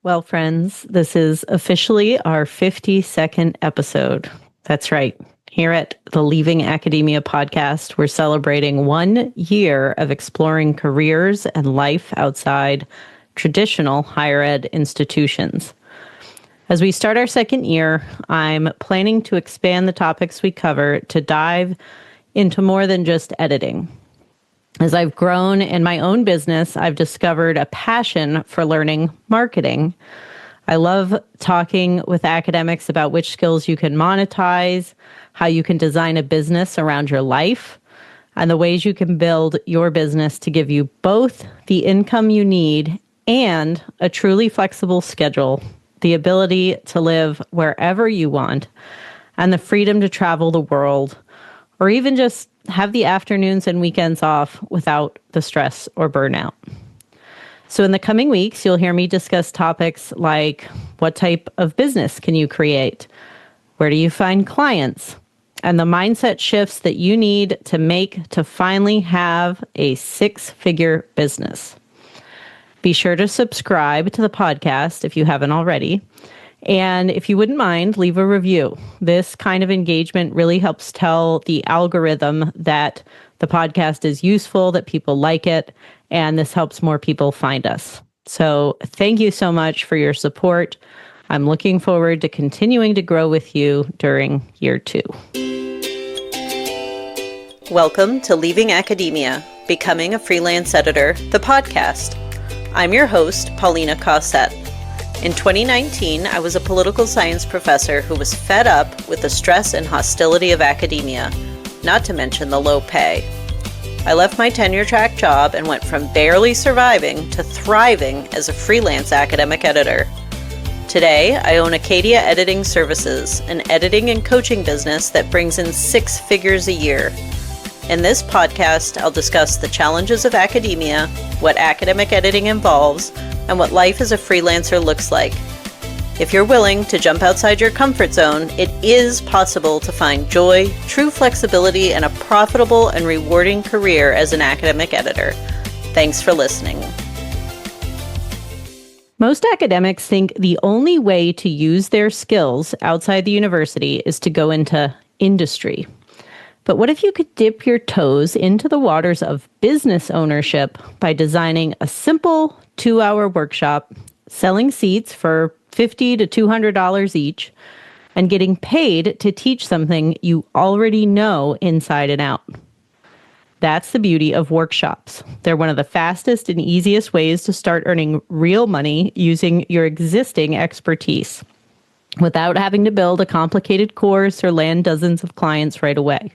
Well, friends, this is officially our 52nd episode. That's right. Here at the Leaving Academia podcast, we're celebrating 1 year of exploring careers and life outside traditional higher ed institutions. As we start our second year, I'm planning to expand the topics we cover to dive into more than just editing. As I've grown in my own business, I've discovered a passion for learning marketing. I love talking with academics about which skills you can monetize, how you can design a business around your life, and the ways you can build your business to give you both the income you need and a truly flexible schedule, the ability to live wherever you want, and the freedom to travel the world, or even just have the afternoons and weekends off without the stress or burnout. So in the coming weeks, you'll hear me discuss topics like what type of business can you create? Where do you find clients? And the mindset shifts that you need to make to finally have a six-figure business. Be sure to subscribe to the podcast if you haven't already. And if you wouldn't mind, leave a review. This kind of engagement really helps tell the algorithm that the podcast is useful, that people like it, and this helps more people find us. So thank you so much for your support. I'm looking forward to continuing to grow with you during year 2. Welcome to Leaving Academia, Becoming a Freelance Editor, the podcast. I'm your host, Paulina Cossette. In 2019, I was a political science professor who was fed up with the stress and hostility of academia, not to mention the low pay. I left my tenure-track job and went from barely surviving to thriving as a freelance academic editor. Today, I own Acadia Editing Services, an editing and coaching business that brings in 6 figures a year. In this podcast, I'll discuss the challenges of academia, what academic editing involves, and what life as a freelancer looks like. If you're willing to jump outside your comfort zone, it is possible to find joy, true flexibility, and a profitable and rewarding career as an academic editor. Thanks for listening. Most academics think the only way to use their skills outside the university is to go into industry. But what if you could dip your toes into the waters of business ownership by designing a simple 2-hour workshop, selling seats for $50 to $200 each, and getting paid to teach something you already know inside and out? That's the beauty of workshops. They're one of the fastest and easiest ways to start earning real money using your existing expertise without having to build a complicated course or land dozens of clients right away.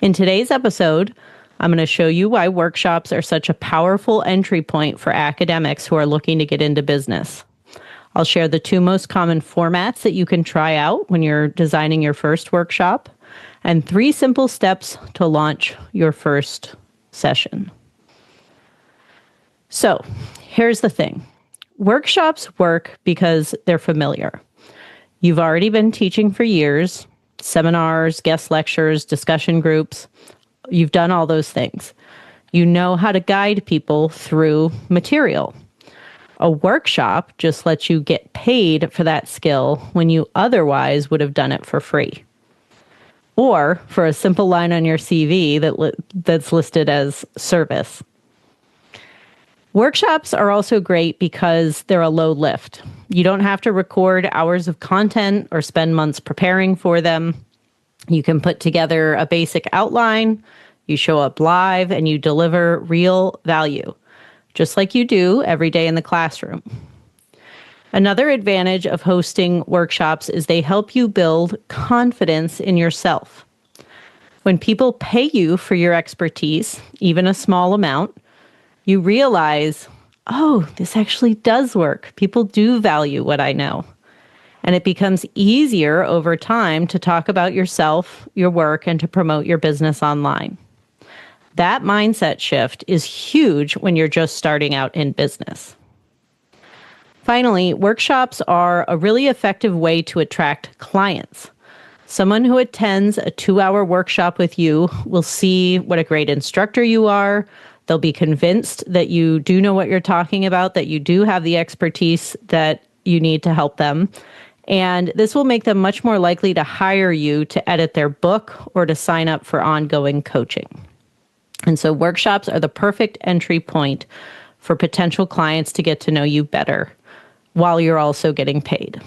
In today's episode, I'm going to show you why workshops are such a powerful entry point for academics who are looking to get into business. I'll share the 2 most common formats that you can try out when you're designing your first workshop, and 3 simple steps to launch your first session. So, here's the thing. Workshops work because they're familiar. You've already been teaching for years. Seminars, guest lectures, discussion groups. You've done all those things. You know how to guide people through material. A workshop just lets you get paid for that skill when you otherwise would have done it for free. Or for a simple line on your CV that's listed as service. Workshops are also great because they're a low lift. You don't have to record hours of content or spend months preparing for them. You can put together a basic outline, you show up live, and you deliver real value, just like you do every day in the classroom. Another advantage of hosting workshops is they help you build confidence in yourself. When people pay you for your expertise, even a small amount, you realize, oh, this actually does work. People do value what I know. And it becomes easier over time to talk about yourself, your work, and to promote your business online. That mindset shift is huge when you're just starting out in business. Finally, workshops are a really effective way to attract clients. Someone who attends a 2-hour workshop with you will see what a great instructor you are. They'll be convinced that you do know what you're talking about, that you do have the expertise that you need to help them. And this will make them much more likely to hire you to edit their book or to sign up for ongoing coaching. And so workshops are the perfect entry point for potential clients to get to know you better while you're also getting paid.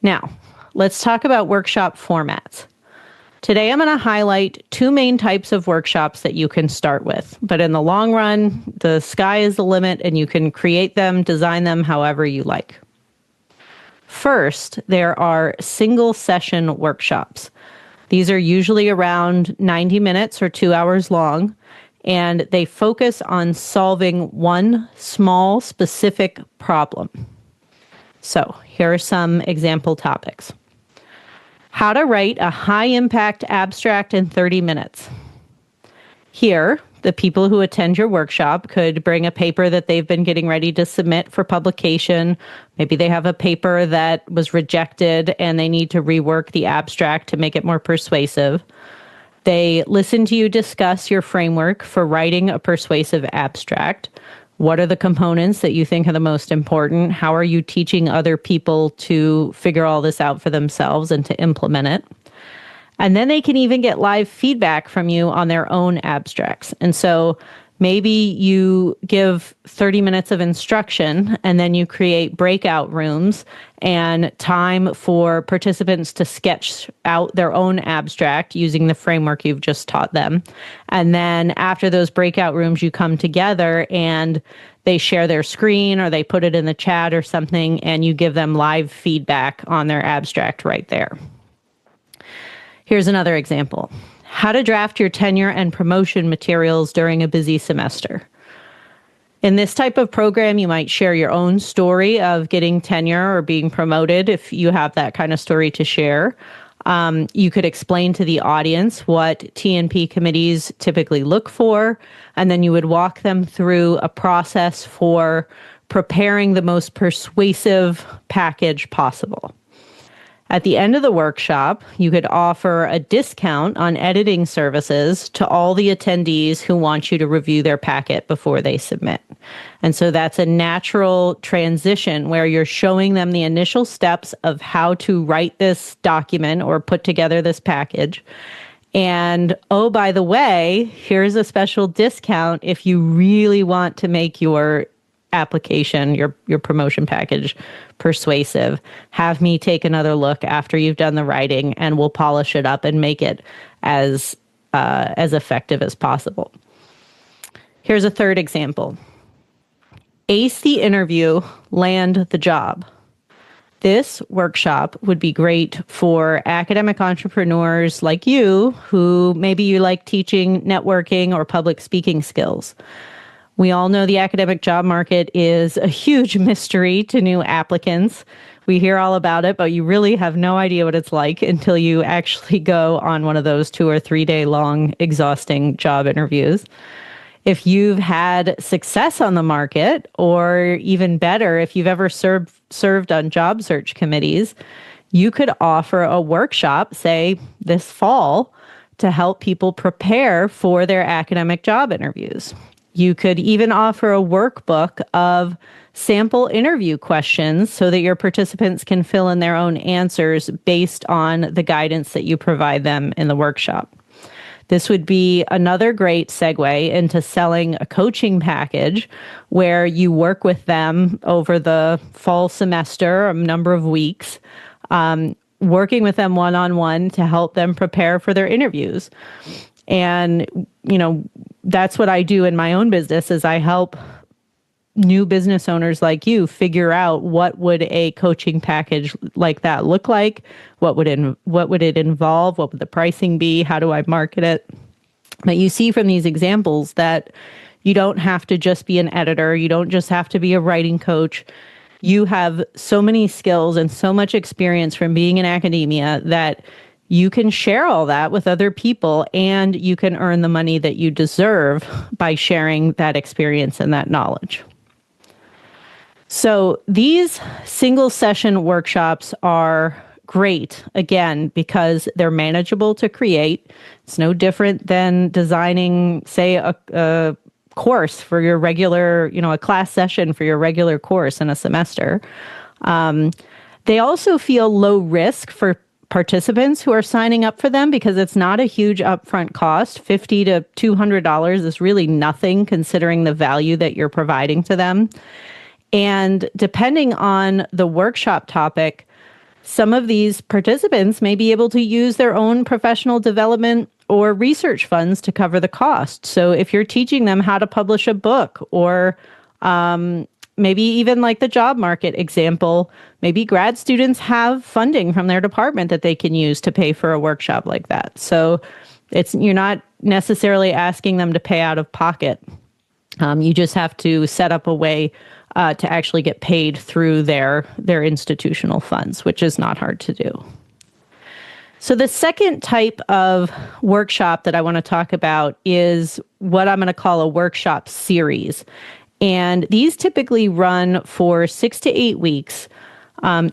Now, let's talk about workshop formats. Today, I'm going to highlight two main types of workshops that you can start with. But in the long run, the sky is the limit and you can create them, design them however you like. First, there are single session workshops. These are usually around 90 minutes or 2 hours long, and they focus on solving one small specific problem. So here are some example topics. How to write a high-impact abstract in 30 minutes. Here, the people who attend your workshop could bring a paper that they've been getting ready to submit for publication. Maybe they have a paper that was rejected and they need to rework the abstract to make it more persuasive. They listen to you discuss your framework for writing a persuasive abstract. What are the components that you think are the most important? How are you teaching other people to figure all this out for themselves and to implement it? And then they can even get live feedback from you on their own abstracts. And so maybe you give 30 minutes of instruction and then you create breakout rooms and time for participants to sketch out their own abstract using the framework you've just taught them. And then after those breakout rooms, you come together and they share their screen or they put it in the chat or something, and you give them live feedback on their abstract right there. Here's another example. How to draft your tenure and promotion materials during a busy semester. In this type of program, you might share your own story of getting tenure or being promoted if you have that kind of story to share. You could explain to the audience what T&P committees typically look for, and then you would walk them through a process for preparing the most persuasive package possible. At the end of the workshop, you could offer a discount on editing services to all the attendees who want you to review their packet before they submit. And so that's a natural transition where you're showing them the initial steps of how to write this document or put together this package. And, oh, by the way, here's a special discount if you really want to make your application, your promotion package persuasive. Have me take another look after you've done the writing and we'll polish it up and make it as effective as possible. Here's a third example. Ace the interview, land the job. This workshop would be great for academic entrepreneurs like you who maybe you like teaching networking or public speaking skills. We all know the academic job market is a huge mystery to new applicants. We hear all about it, but you really have no idea what it's like until you actually go on one of those 2 or 3 day long exhausting job interviews. If you've had success on the market, or even better, if you've ever served on job search committees, you could offer a workshop, say this fall, to help people prepare for their academic job interviews. You could even offer a workbook of sample interview questions so that your participants can fill in their own answers based on the guidance that you provide them in the workshop. This would be another great segue into selling a coaching package where you work with them over the fall semester, a number of weeks, working with them one-on-one to help them prepare for their interviews. And, that's what I do in my own business is I help new business owners like you figure out what would a coaching package like that look like? What would it involve? What would the pricing be? How do I market it? But you see from these examples that you don't have to just be an editor. You don't just have to be a writing coach. You have so many skills and so much experience from being in academia that you can share all that with other people and you can earn the money that you deserve by sharing that experience and that knowledge. So these single session workshops are great, again, because they're manageable to create. It's no different than designing, say, a course for your regular, a class session for your regular course in a semester. They also feel low risk for participants who are signing up for them because it's not a huge upfront cost. $50 to $200 is really nothing considering the value that you're providing to them. And depending on the workshop topic, some of these participants may be able to use their own professional development or research funds to cover the cost. So if you're teaching them how to publish a book, or maybe even like the job market example, maybe grad students have funding from their department that they can use to pay for a workshop like that. So you're not necessarily asking them to pay out of pocket. You just have to set up a way to actually get paid through their institutional funds, which is not hard to do. So the second type of workshop that I want to talk about is what I'm going to call a workshop series. And these typically run for 6 to 8 weeks.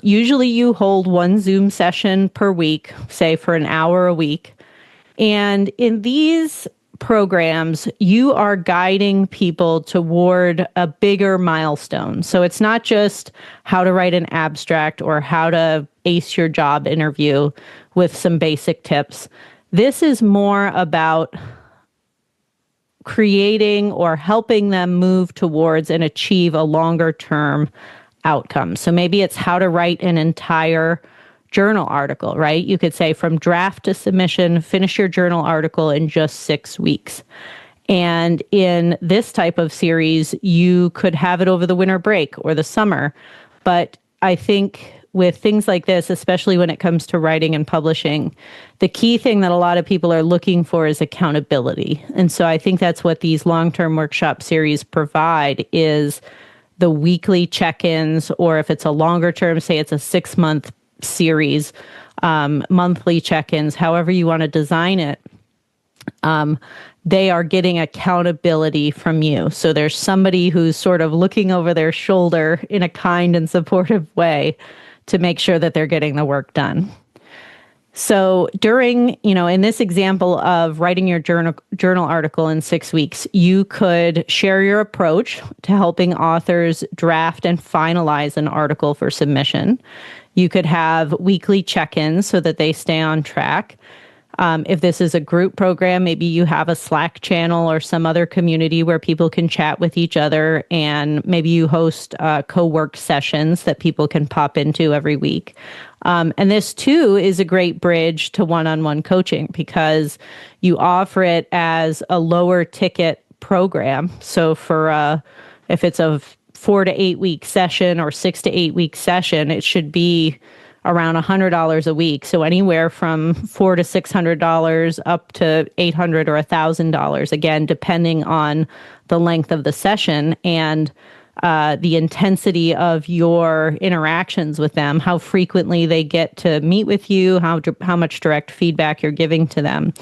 Usually you hold one Zoom session per week, say for an hour a week. And in these programs, you are guiding people toward a bigger milestone. So it's not just how to write an abstract or how to ace your job interview with some basic tips. This is more about creating or helping them move towards and achieve a longer term outcome. So maybe it's how to write an entire journal article, right? You could say from draft to submission, finish your journal article in just 6 weeks. And in this type of series, you could have it over the winter break or the summer. But I think with things like this, especially when it comes to writing and publishing, the key thing that a lot of people are looking for is accountability. And so I think that's what these long-term workshop series provide, is the weekly check-ins, or if it's a longer term, say it's a 6-month series, monthly check-ins, however you want to design it. They are getting accountability from you. So there's somebody who's sort of looking over their shoulder in a kind and supportive way to make sure that they're getting the work done. So during, in this example of writing your journal article in 6 weeks, you could share your approach to helping authors draft and finalize an article for submission. You could have weekly check-ins so that they stay on track. If this is a group program, maybe you have a Slack channel or some other community where people can chat with each other, and maybe you host co-work sessions that people can pop into every week. And this, too, is a great bridge to one-on-one coaching because you offer it as a lower ticket program. So if it's a 4 to 8 week session or 6 to 8 week session, it should be around $100 a week. So anywhere from $400 to $600 up to $800 or $1,000, again, depending on the length of the session and the intensity of your interactions with them, how frequently they get to meet with you, how much direct feedback you're giving to them.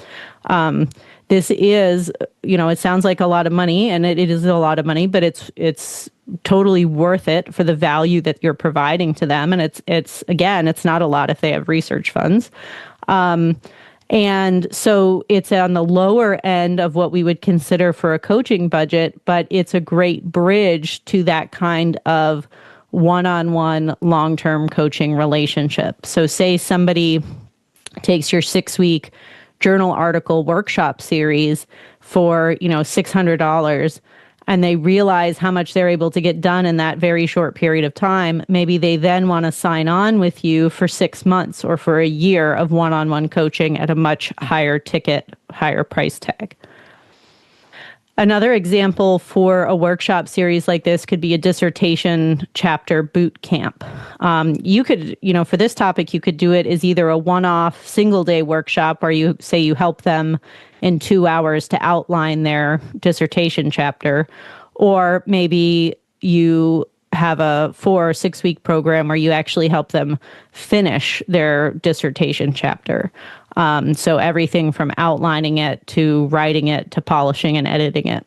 This is, it sounds like a lot of money, and it is a lot of money, but it's totally worth it for the value that you're providing to them. And it's not a lot if they have research funds. And so it's on the lower end of what we would consider for a coaching budget, but it's a great bridge to that kind of one-on-one long-term coaching relationship. So say somebody takes your 6-week journal article workshop series for, $600, and they realize how much they're able to get done in that very short period of time. Maybe they then want to sign on with you for 6 months or for a year of one-on-one coaching at a much higher ticket, higher price tag. Another example for a workshop series like this could be a dissertation chapter boot camp. You could, for this topic, you could do it as either a one-off single day workshop where you say you help them in 2 hours to outline their dissertation chapter, or maybe you have a 4 or 6 week program where you actually help them finish their dissertation chapter. So everything from outlining it to writing it to polishing and editing it.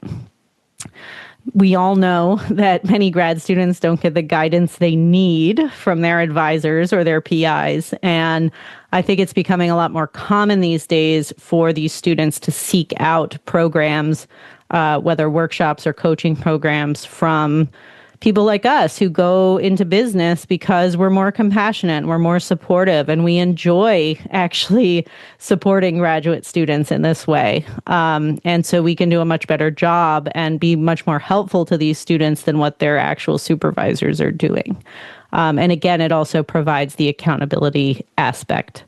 We all know that many grad students don't get the guidance they need from their advisors or their PIs. And I think it's becoming a lot more common these days for these students to seek out programs, whether workshops or coaching programs from people like us who go into business because we're more compassionate, we're more supportive, and we enjoy actually supporting graduate students in this way. And so we can do a much better job and be much more helpful to these students than what their actual supervisors are doing. And again, it also provides the accountability aspect.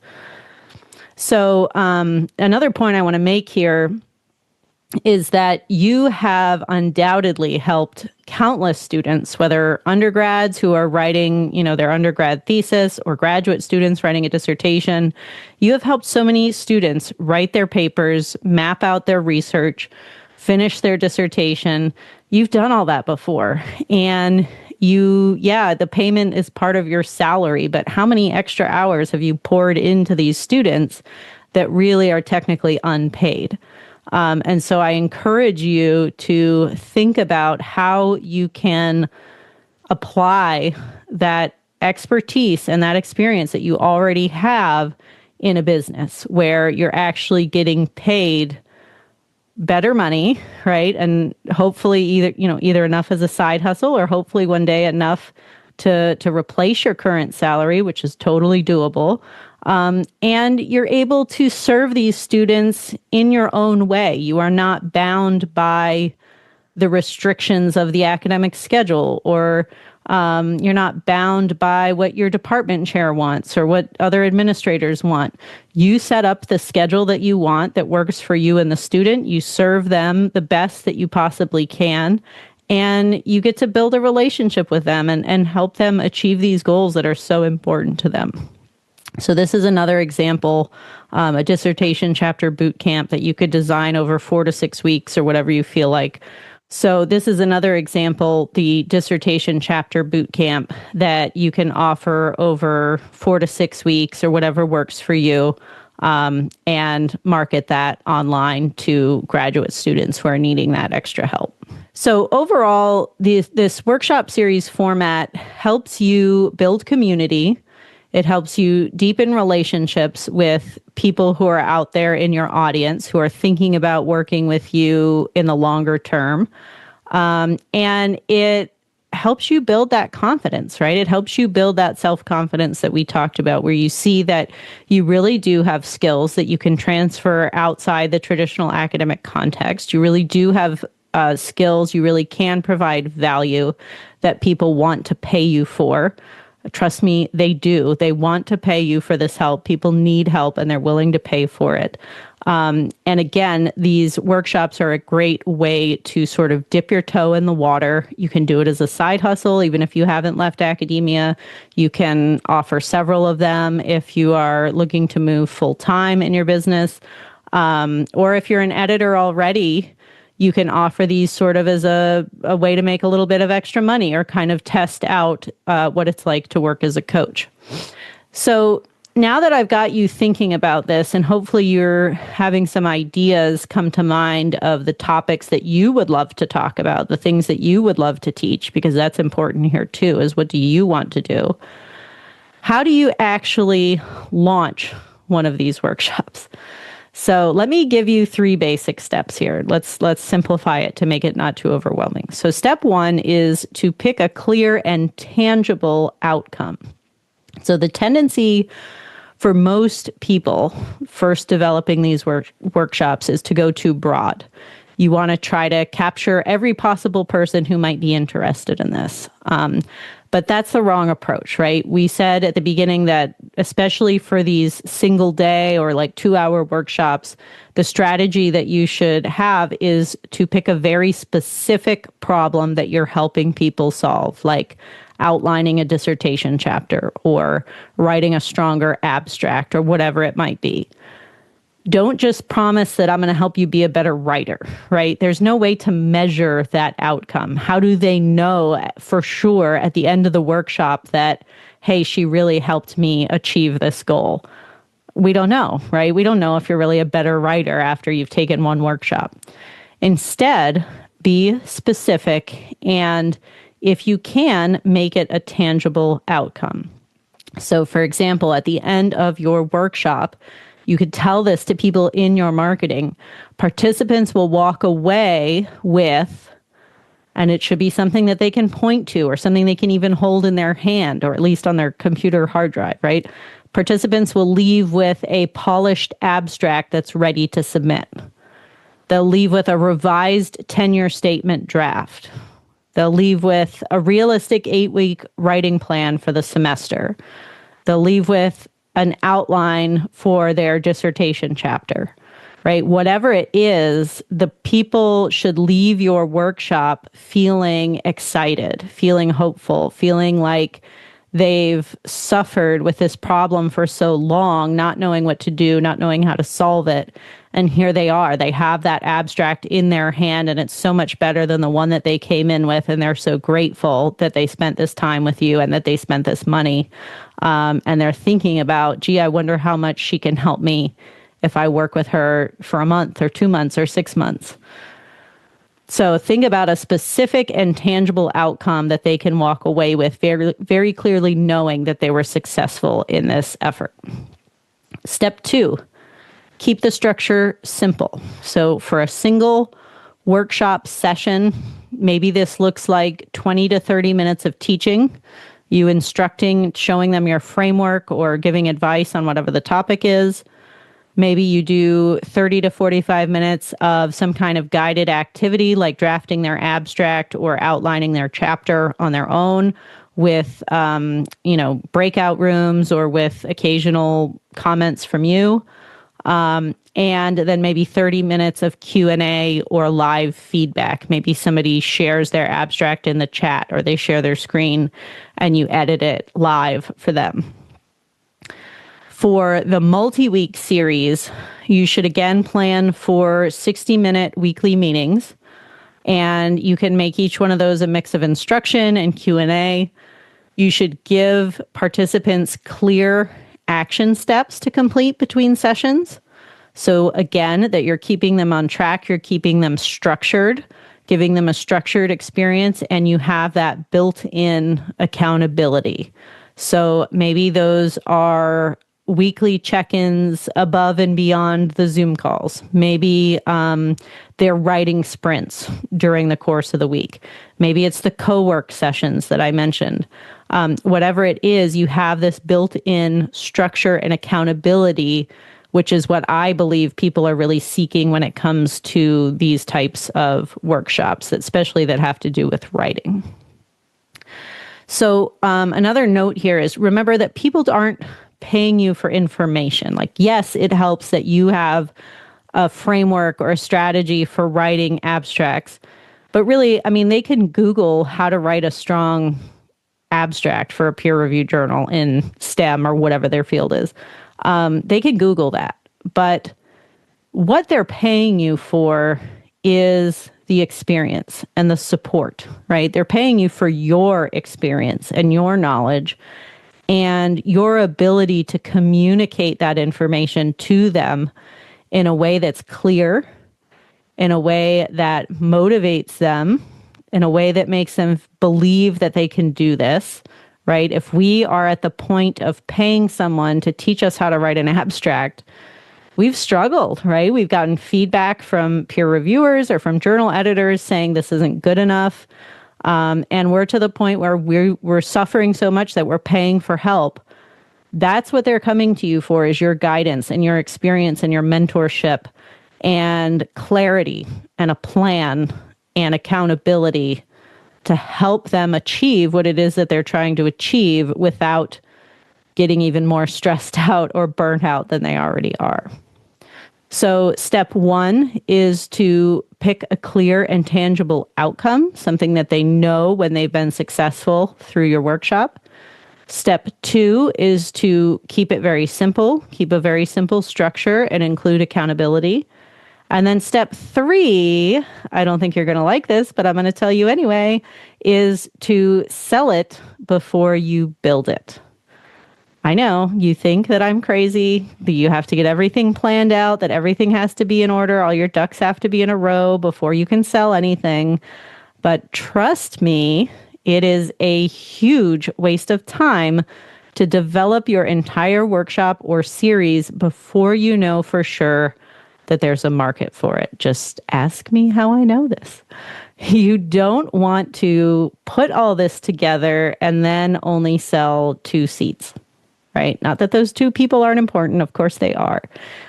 So another point I want to make here is that you have undoubtedly helped countless students, whether undergrads who are writing, their undergrad thesis or graduate students writing a dissertation. You have helped so many students write their papers, map out their research, finish their dissertation. You've done all that before. And the payment is part of your salary, but how many extra hours have you poured into these students that really are technically unpaid? And so I encourage you to think about how you can apply that expertise and that experience that you already have in a business where you're actually getting paid better money, right? And hopefully either enough as a side hustle or hopefully one day enough to replace your current salary, which is totally doable. And you're able to serve these students in your own way. You are not bound by the restrictions of the academic schedule, or you're not bound by what your department chair wants or what other administrators want. You set up the schedule that you want that works for you and the student. You serve them the best that you possibly can. And you get to build a relationship with them and help them achieve these goals that are so important to them. So this is another example, a dissertation chapter boot camp that you could design over 4 to 6 weeks or whatever you feel like. So this is another example, the dissertation chapter boot camp that you can offer over 4 to 6 weeks or whatever works for you, and market that online to graduate students who are needing that extra help. So overall, this workshop series format helps you build community. It helps you deepen relationships with people who are out there in your audience who are thinking about working with you in the longer term. And it helps you build that confidence, right? It helps you build that self-confidence that we talked about, where you see that you really do have skills that you can transfer outside the traditional academic context. You really do have skills. You really can provide value that people want to pay you for. Trust me, they do. They want to pay you for this help. People need help and they're willing to pay for it. And again, these workshops are a great way to sort of dip your toe in the water. You can do it as a side hustle. Even if you haven't left academia, you can offer several of them if you are looking to move full time in your business. Or if you're an editor already, you can offer these sort of as a way to make a little bit of extra money or kind of test out what it's like to work as a coach. So now that I've got you thinking about this, and hopefully you're having some ideas come to mind of the topics that you would love to talk about, the things that you would love to teach, because that's important here too, is what do you want to do? How do you actually launch one of these workshops? So let me give you 3 basic steps here. Let's simplify it to make it not too overwhelming. So step 1 is to pick a clear and tangible outcome. So the tendency for most people first developing these workshops is to go too broad. You want to try to capture every possible person who might be interested in this. But that's the wrong approach, right? We said at the beginning that especially for these single day or like 2-hour workshops, the strategy that you should have is to pick a very specific problem that you're helping people solve, like outlining a dissertation chapter or writing a stronger abstract or whatever it might be. Don't just promise that I'm going to help you be a better writer, right? There's no way to measure that outcome. How do they know for sure at the end of the workshop that, hey, she really helped me achieve this goal? We don't know, right? We don't know if you're really a better writer after you've taken one workshop. Instead, Be specific, and if you can, make it a tangible outcome. So, for example, at the end of your workshop, you could tell this to people in your marketing. Participants will walk away with, and it should be something that they can point to or something they can even hold in their hand or at least on their computer hard drive, right? Participants will leave with a polished abstract that's ready to submit. They'll leave with a revised tenure statement draft. They'll leave with a realistic 8-week writing plan for the semester. They'll leave with an outline for their dissertation chapter, right? Whatever it is, the people should leave your workshop feeling excited, feeling hopeful, feeling like they've suffered with this problem for so long, not knowing what to do, not knowing how to solve it. And here they are. They have that abstract in their hand, and it's so much better than the one that they came in with. And they're so grateful that they spent this time with you and that they spent this money. And they're thinking about, gee, I wonder how much she can help me if I work with her for a month or 2 months or 6 months. So think about a specific and tangible outcome that they can walk away with very, very clearly knowing that they were successful in this effort. Step 2, keep the structure simple. So for a single workshop session, maybe this looks like 20 to 30 minutes of teaching, you instructing, showing them your framework or giving advice on whatever the topic is. Maybe you do 30 to 45 minutes of some kind of guided activity like drafting their abstract or outlining their chapter on their own with, breakout rooms or with occasional comments from you. And then maybe 30 minutes of Q&A or live feedback. Maybe somebody shares their abstract in the chat or they share their screen and you edit it live for them. For the multi-week series, you should again plan for 60-minute weekly meetings, and you can make each one of those a mix of instruction and Q&A. You should give participants clear action steps to complete between sessions. So again, that you're keeping them on track, you're keeping them structured, giving them a structured experience, and you have that built-in accountability. So maybe those are weekly check-ins above and beyond the Zoom calls. Maybe they're writing sprints during the course of the week. Maybe it's the co-work sessions that I mentioned. Whatever it is, you have this built-in structure and accountability, which is what I believe people are really seeking when it comes to these types of workshops, especially that have to do with writing. So another note here is remember that people aren't paying you for information. Like, yes, it helps that you have a framework or a strategy for writing abstracts, but really, I mean, they can Google how to write a strong abstract for a peer-reviewed journal in STEM or whatever their field is. They can Google that, but what they're paying you for is the experience and the support, right? They're paying you for your experience and your knowledge and your ability to communicate that information to them in a way that's clear, in a way that motivates them, in a way that makes them believe that they can do this, right? If we are at the point of paying someone to teach us how to write an abstract, we've struggled, right? We've gotten feedback from peer reviewers or from journal editors saying this isn't good enough. And we're to the point where we're suffering so much that we're paying for help. That's what they're coming to you for, is your guidance and your experience and your mentorship and clarity and a plan and accountability to help them achieve what it is that they're trying to achieve without getting even more stressed out or burnt out than they already are. So step 1 is to pick a clear and tangible outcome, something that they know when they've been successful through your workshop. Step 2 is to keep it very simple, keep a very simple structure and include accountability. And then step 3, I don't think you're going to like this, but I'm going to tell you anyway, is to sell it before you build it. I know you think that I'm crazy, that you have to get everything planned out, that everything has to be in order, all your ducks have to be in a row before you can sell anything. But trust me, it is a huge waste of time to develop your entire workshop or series before you know for sure that there's a market for it. Just ask me how I know this. You don't want to put all this together and then only sell 2 seats, right? Not that those 2 people aren't important. Of course they are.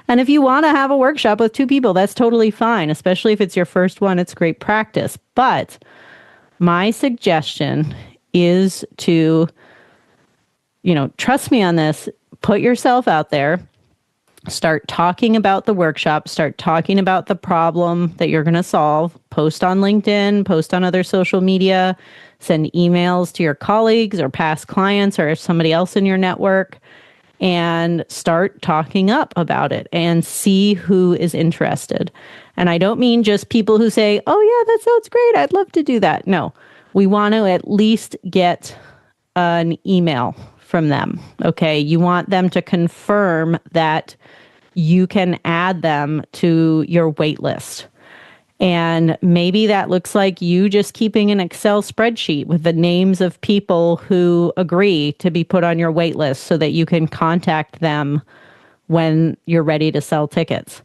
And if you want to have a workshop with 2 people, that's totally fine. Especially if it's your first one, it's great practice. But my suggestion is to, trust me on this, put yourself out there. Start talking about the workshop, start talking about the problem that you're going to solve, post on LinkedIn, post on other social media, send emails to your colleagues or past clients or somebody else in your network, and start talking up about it and see who is interested. And I don't mean just people who say, oh yeah, that sounds great, I'd love to do that. No, we want to at least get an email from them. Okay. You want them to confirm that you can add them to your wait list. And maybe that looks like you just keeping an Excel spreadsheet with the names of people who agree to be put on your wait list so that you can contact them when you're ready to sell tickets.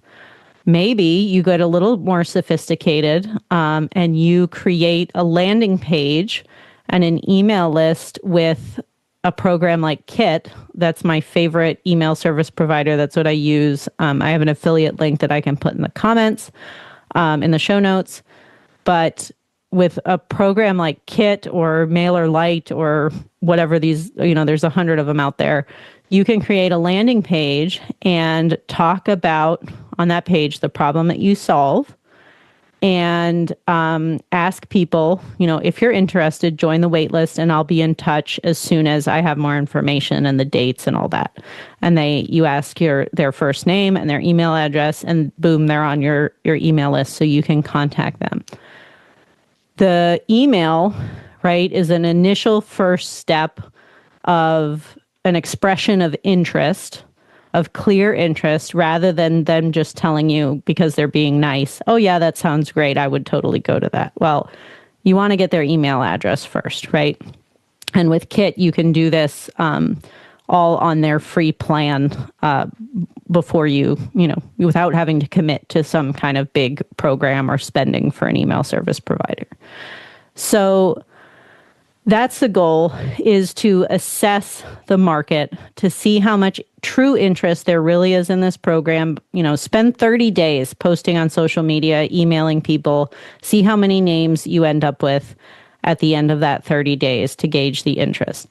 Maybe you get a little more sophisticated and you create a landing page and an email list with a program like Kit. That's my favorite email service provider. That's what I use. I have an affiliate link that I can put in the comments, in the show notes. But with a program like Kit or MailerLite or whatever these, there's 100 of them out there, you can create a landing page and talk about on that page the problem that you solve. And ask people, if you're interested, join the wait list, and I'll be in touch as soon as I have more information and the dates and all that. And you ask their first name and their email address, and boom, they're on your email list, so you can contact them. The email, right, is an initial first step of an expression of interest, of clear interest, rather than them just telling you because they're being nice, oh yeah, that sounds great, I would totally go to that. Well, you want to get their email address first, right? And with Kit, you can do this all on their free plan before without having to commit to some kind of big program or spending for an email service provider. So that's the goal, is to assess the market, to see how much true interest there really is in this program. Spend 30 days posting on social media, emailing people, see how many names you end up with at the end of that 30 days to gauge the interest.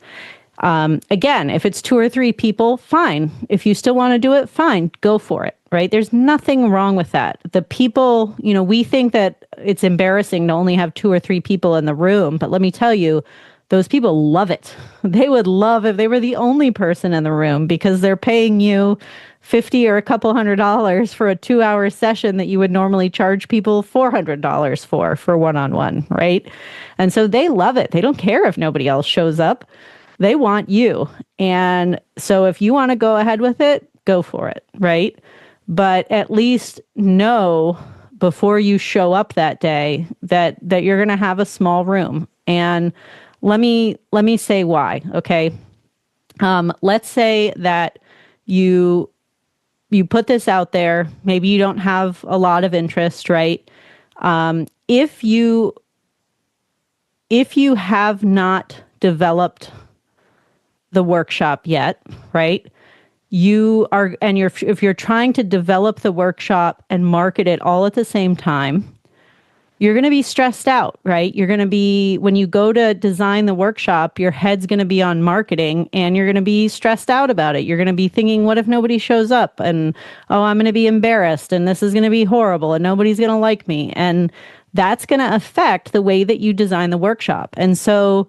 Again, if it's 2 or 3 people, fine. If you still want to do it, fine, go for it, right? There's nothing wrong with that. The people, we think that it's embarrassing to only have 2 or 3 people in the room, but let me tell you, those people love it. They would love if they were the only person in the room, because they're paying you $50 or a couple $100 for a 2-hour session that you would normally charge people $400 for one-on-one, right? And so they love it. They don't care if nobody else shows up. They want you. And so if you want to go ahead with it, go for it, right? But at least know before you show up that day that you're going to have a small room. And let me say why, okay? Let's say that you put this out there. Maybe you don't have a lot of interest, right? If you have not developed the workshop yet, right? If you're trying to develop the workshop and market it all at the same time, you're going to be stressed out, right? You're going to be, when you go to design the workshop, your head's going to be on marketing and you're going to be stressed out about it. You're going to be thinking, what if nobody shows up? And, oh, I'm going to be embarrassed and this is going to be horrible and nobody's going to like me. And that's going to affect the way that you design the workshop. And so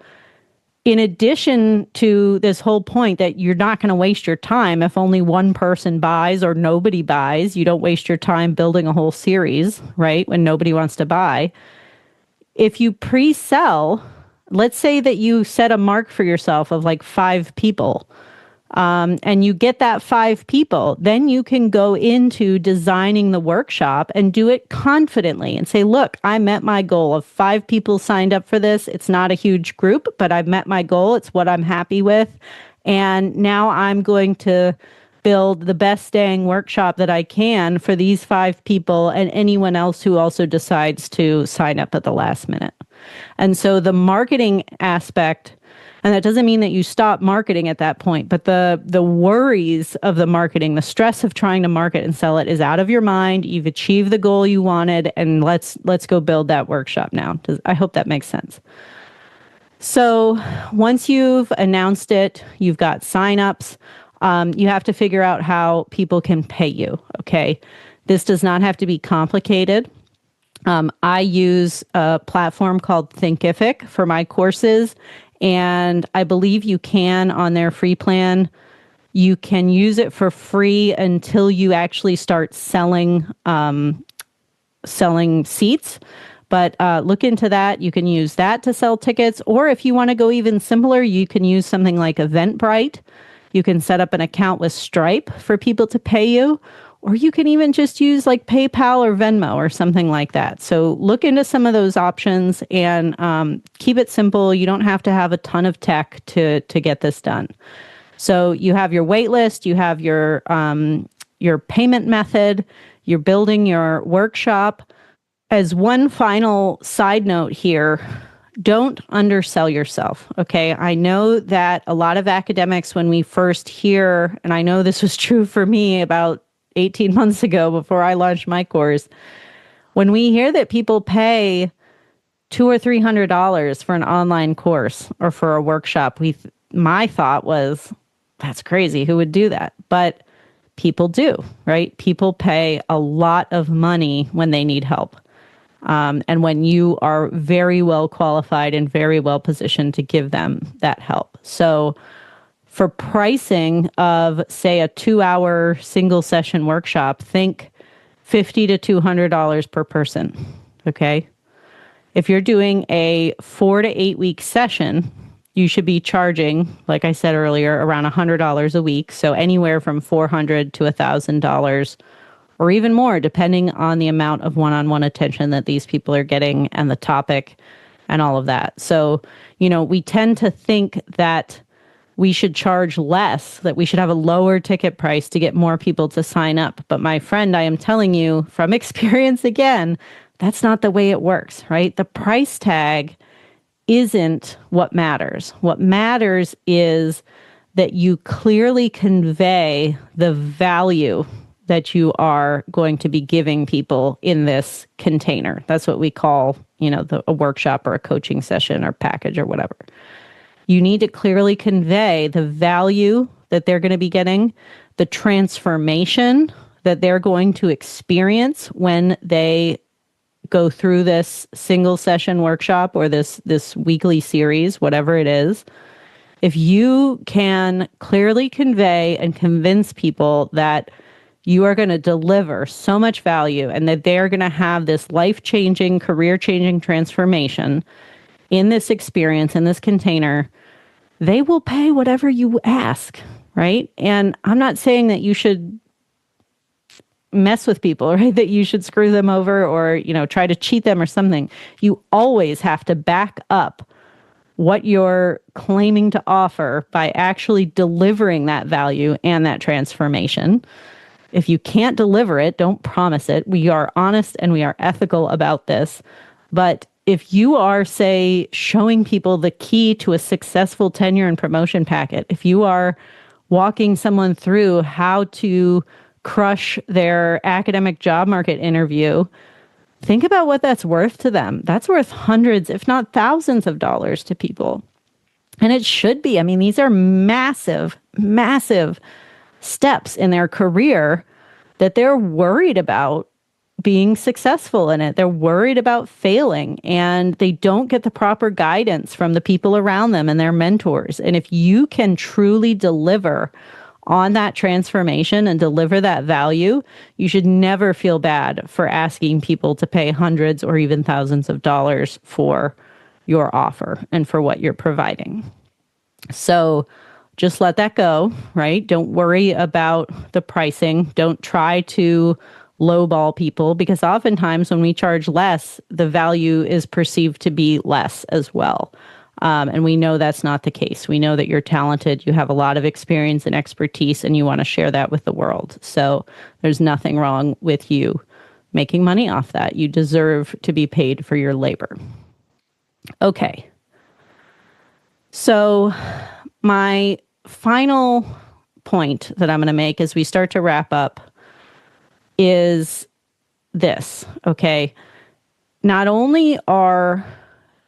in addition to this whole point that you're not going to waste your time if only one person buys or nobody buys, you don't waste your time building a whole series, right? When nobody wants to buy. If you pre-sell, let's say that you set a mark for yourself of like 5 people and you get that 5 people, then you can go into designing the workshop and do it confidently and say, look, I met my goal of 5 people signed up for this. It's not a huge group, but I've met my goal. It's what I'm happy with. And now I'm going to build the best dang workshop that I can for these 5 people and anyone else who also decides to sign up at the last minute. And so the marketing aspect, and that doesn't mean that you stop marketing at that point, but the worries of the marketing, the stress of trying to market and sell it is out of your mind. You've achieved the goal you wanted, and let's go build that workshop now. I hope that makes sense. So once you've announced it, you've got signups, you have to figure out how people can pay you, okay? This does not have to be complicated. I use a platform called Thinkific for my courses, and I believe you can on their free plan. You can use it for free until you actually start selling seats. But look into that. You can use that to sell tickets. Or if you want to go even simpler, you can use something like Eventbrite. You can set up an account with Stripe for people to pay you. Or you can even just use like PayPal or Venmo or something like that. So look into some of those options and keep it simple. You don't have to have a ton of tech to get this done. So you have your wait list, you have your payment method, you're building your workshop. As one final side note here, don't undersell yourself, okay? I know that a lot of academics, when we first hear, and I know this was true for me about 18 months ago before I launched my course, when we hear that people pay $200 or $300 for an online course or for a workshop, my thought was, that's crazy. Who would do that? But people do, right? People pay a lot of money when they need help. And when you are very well qualified and very well positioned to give them that help. So for pricing of, say, a 2-hour single session workshop, think $50 to $200 per person, okay? If you're doing a 4 to 8 week session, you should be charging, like I said earlier, around $100 a week. So anywhere from $400 to $1,000 or even more, depending on the amount of one-on-one attention that these people are getting and the topic and all of that. So, we tend to think that we should charge less, that we should have a lower ticket price to get more people to sign up. But my friend, I am telling you from experience again, that's not the way it works, right? The price tag isn't what matters. What matters is that you clearly convey the value that you are going to be giving people in this container. That's what we call, a workshop or a coaching session or package or whatever. You need to clearly convey the value that they're going to be getting, the transformation that they're going to experience when they go through this single session workshop or this weekly series, whatever it is. If you can clearly convey and convince people that you are going to deliver so much value and that they're going to have this life-changing, career-changing transformation in this experience, in this container, they will pay whatever you ask, right? And I'm not saying that you should mess with people, right? That you should screw them over or, try to cheat them or something. You always have to back up what you're claiming to offer by actually delivering that value and that transformation. If you can't deliver it, don't promise it. We are honest and we are ethical about this. But if you are, say, showing people the key to a successful tenure and promotion packet, if you are walking someone through how to crush their academic job market interview, think about what that's worth to them. That's worth hundreds, if not thousands of dollars to people. And it should be. I mean, these are massive, massive steps in their career that they're worried about being successful in it. They're worried about failing and they don't get the proper guidance from the people around them and their mentors. And if you can truly deliver on that transformation and deliver that value, you should never feel bad for asking people to pay hundreds or even thousands of dollars for your offer and for what you're providing. So just let that go, right? Don't worry about the pricing. Don't try to lowball people, because oftentimes when we charge less, the value is perceived to be less as well. And we know that's not the case. We know that you're talented, you have a lot of experience and expertise, and you want to share that with the world. So there's nothing wrong with you making money off that. You deserve to be paid for your labor. Okay. So my final point that I'm going to make as we start to wrap up is this, okay? Not only are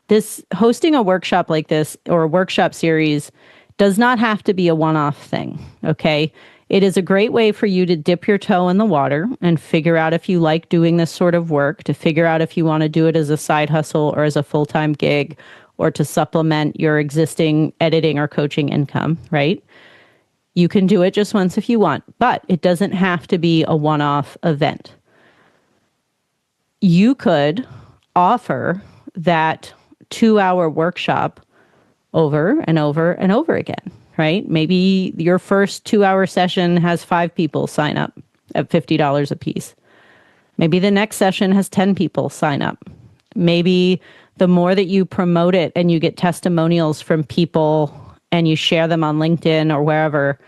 this hosting a workshop like this or a workshop series does not have to be a one-off thing, okay? It is a great way for you to dip your toe in the water and figure out if you like doing this sort of work, to figure out if you want to do it as a side hustle or as a full-time gig, or to supplement your existing editing or coaching income, right? You can do it just once if you want, but it doesn't have to be a one-off event. You could offer that 2-hour workshop over and over and over again, right? Maybe your first 2-hour session has 5 people sign up at $50 a piece. Maybe the next session has 10 people sign up. Maybe the more that you promote it and you get testimonials from people and you share them on LinkedIn or wherever,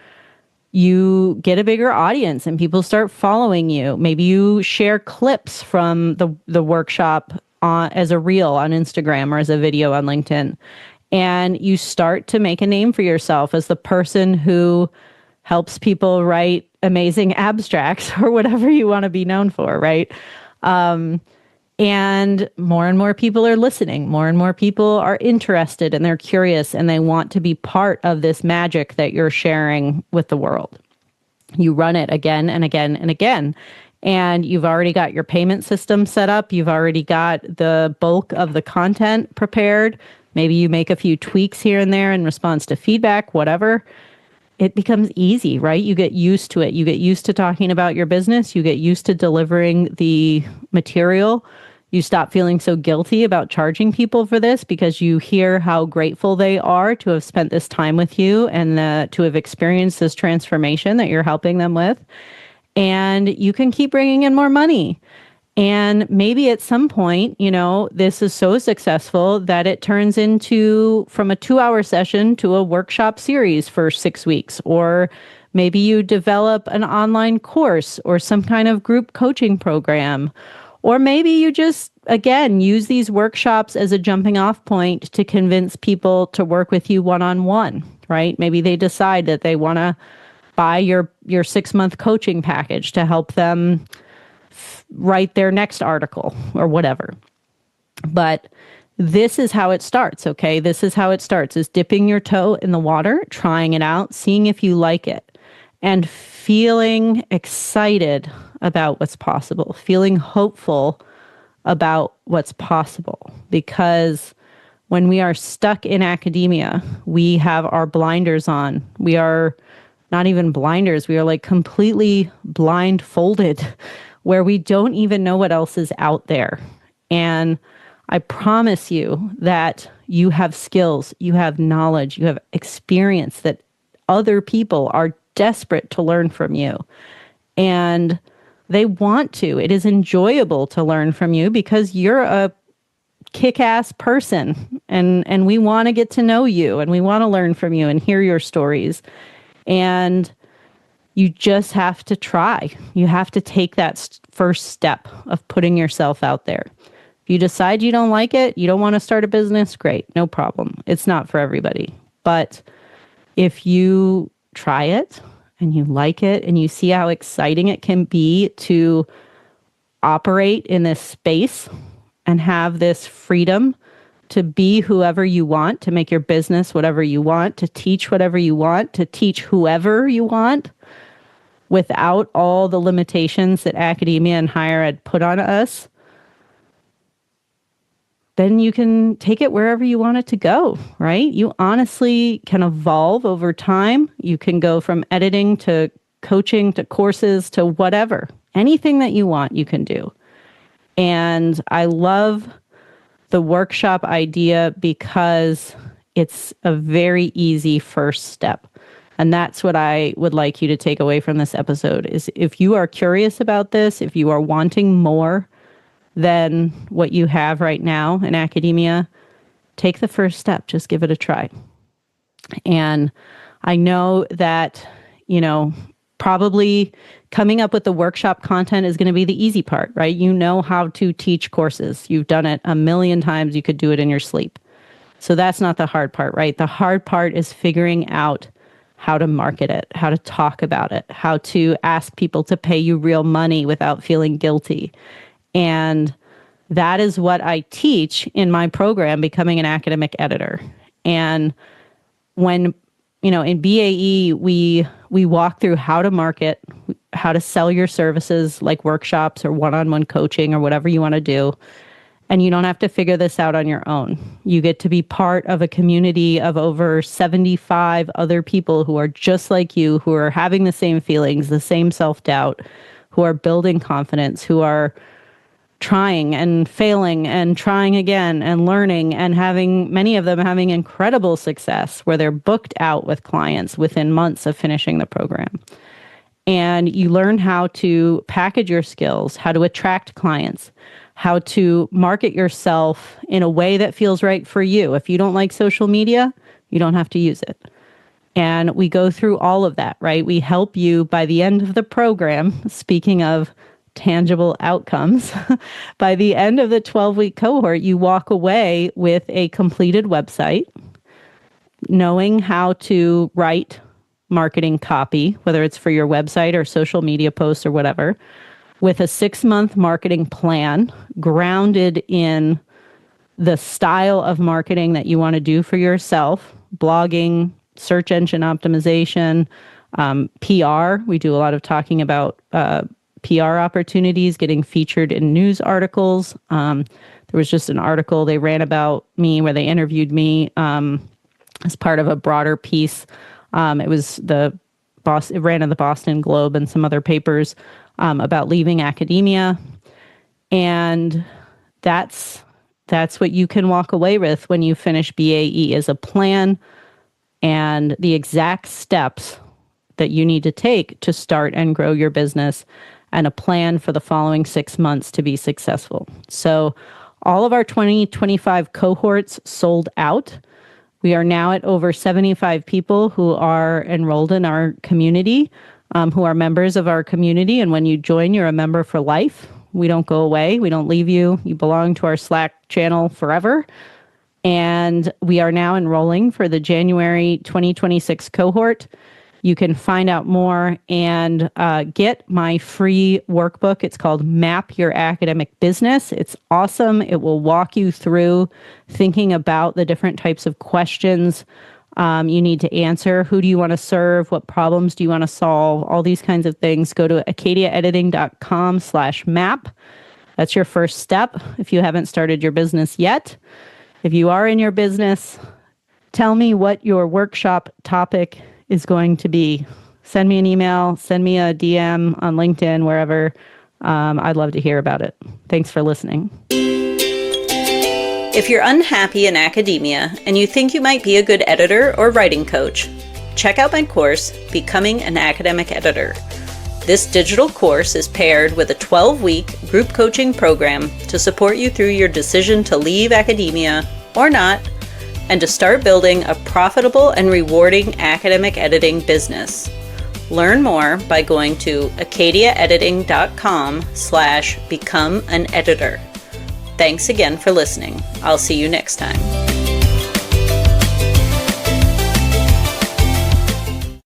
you get a bigger audience and people start following you. Maybe you share clips from the workshop as a reel on Instagram or as a video on LinkedIn. And you start to make a name for yourself as the person who helps people write amazing abstracts or whatever you want to be known for, right? And more people are listening. More and more people are interested and they're curious and they want to be part of this magic that you're sharing with the world. You run it again and again and again. And you've already got your payment system set up. You've already got the bulk of the content prepared. Maybe you make a few tweaks here and there in response to feedback, whatever. It becomes easy, right? You get used to it. You get used to talking about your business. You get used to delivering the material. You stop feeling so guilty about charging people for this because you hear how grateful they are to have spent this time with you and to have experienced this transformation that you're helping them with. And you can keep bringing in more money. And maybe at some point, this is so successful that it turns into from a 2-hour session to a workshop series for 6 weeks. Or maybe you develop an online course or some kind of group coaching program. Or maybe you just, again, use these workshops as a jumping off point to convince people to work with you one-on-one, right? Maybe they decide that they want to buy your 6-month coaching package to help them write their next article or whatever. But this is how it starts, okay? This is how it starts, is dipping your toe in the water, trying it out, seeing if you like it, and feeling excited about what's possible, feeling hopeful about what's possible. Because when we are stuck in academia, we have our blinders on. We are not even blinders. We are like completely blindfolded where we don't even know what else is out there. And I promise you that you have skills, you have knowledge, you have experience that other people are desperate to learn from you. And they want to. It is enjoyable to learn from you because you're a kick-ass person and we want to get to know you and we want to learn from you and hear your stories. And you just have to try. You have to take that first step of putting yourself out there. If you decide you don't like it, you don't want to start a business, great, no problem. It's not for everybody. But if you try it and you like it and you see how exciting it can be to operate in this space and have this freedom to be whoever you want, to make your business whatever you want, to teach whatever you want, to teach whoever you want, without all the limitations that academia and higher ed put on us, then you can take it wherever you want it to go, right? You honestly can evolve over time. You can go from editing to coaching to courses to whatever. Anything that you want, you can do. And I love the workshop idea because it's a very easy first step. And that's what I would like you to take away from this episode is if you are curious about this, if you are wanting more than what you have right now in academia, take the first step. Just give it a try. And I know that, probably coming up with the workshop content is going to be the easy part, right? You know how to teach courses. You've done it a million times. You could do it in your sleep. So that's not the hard part, right? The hard part is figuring out how to market it, how to talk about it, how to ask people to pay you real money without feeling guilty. And that is what I teach in my program, Becoming an Academic Editor. And when, in BAE, we walk through how to market, how to sell your services like workshops or one-on-one coaching or whatever you want to do. And you don't have to figure this out on your own. You get to be part of a community of over 75 other people who are just like you, who are having the same feelings, the same self-doubt, who are building confidence, who are trying and failing and trying again and learning and many of them having incredible success where they're booked out with clients within months of finishing the program. And you learn how to package your skills, how to attract clients, how to market yourself in a way that feels right for you. If you don't like social media, you don't have to use it. And we go through all of that, right? We help you by the end of the program, speaking of tangible outcomes, by the end of the 12-week cohort, you walk away with a completed website, knowing how to write marketing copy, whether it's for your website or social media posts or whatever, with a 6-month marketing plan grounded in the style of marketing that you want to do for yourself, blogging, search engine optimization, PR. We do a lot of talking about PR opportunities, getting featured in news articles. There was just an article they ran about me where they interviewed me as part of a broader piece. It was it ran in the Boston Globe and some other papers about leaving academia. And that's what you can walk away with when you finish BAE is a plan and the exact steps that you need to take to start and grow your business and a plan for the following 6 months to be successful. So all of our 2025 cohorts sold out. We are now at over 75 people who are enrolled in our community, who are members of our community. And when you join, you're a member for life. We don't go away. We don't leave you. You belong to our Slack channel forever. And we are now enrolling for the January 2026 cohort. You can find out more and get my free workbook. It's called Map Your Academic Business. It's awesome. It will walk you through thinking about the different types of questions you need to answer. Who do you want to serve? What problems do you want to solve? All these kinds of things. Go to acadiaediting.com/map. That's your first step if you haven't started your business yet. If you are in your business, tell me what your workshop topic is going to be. Send me an email, send me a DM on LinkedIn, wherever. I'd love to hear about it. Thanks for listening. If you're unhappy in academia and you think you might be a good editor or writing coach, check out my course, Becoming an Academic Editor. This digital course is paired with a 12-week group coaching program to support you through your decision to leave academia or not, and to start building a profitable and rewarding academic editing business. Learn more by going to acadiaediting.com/become an editor. Thanks again for listening. I'll see you next time.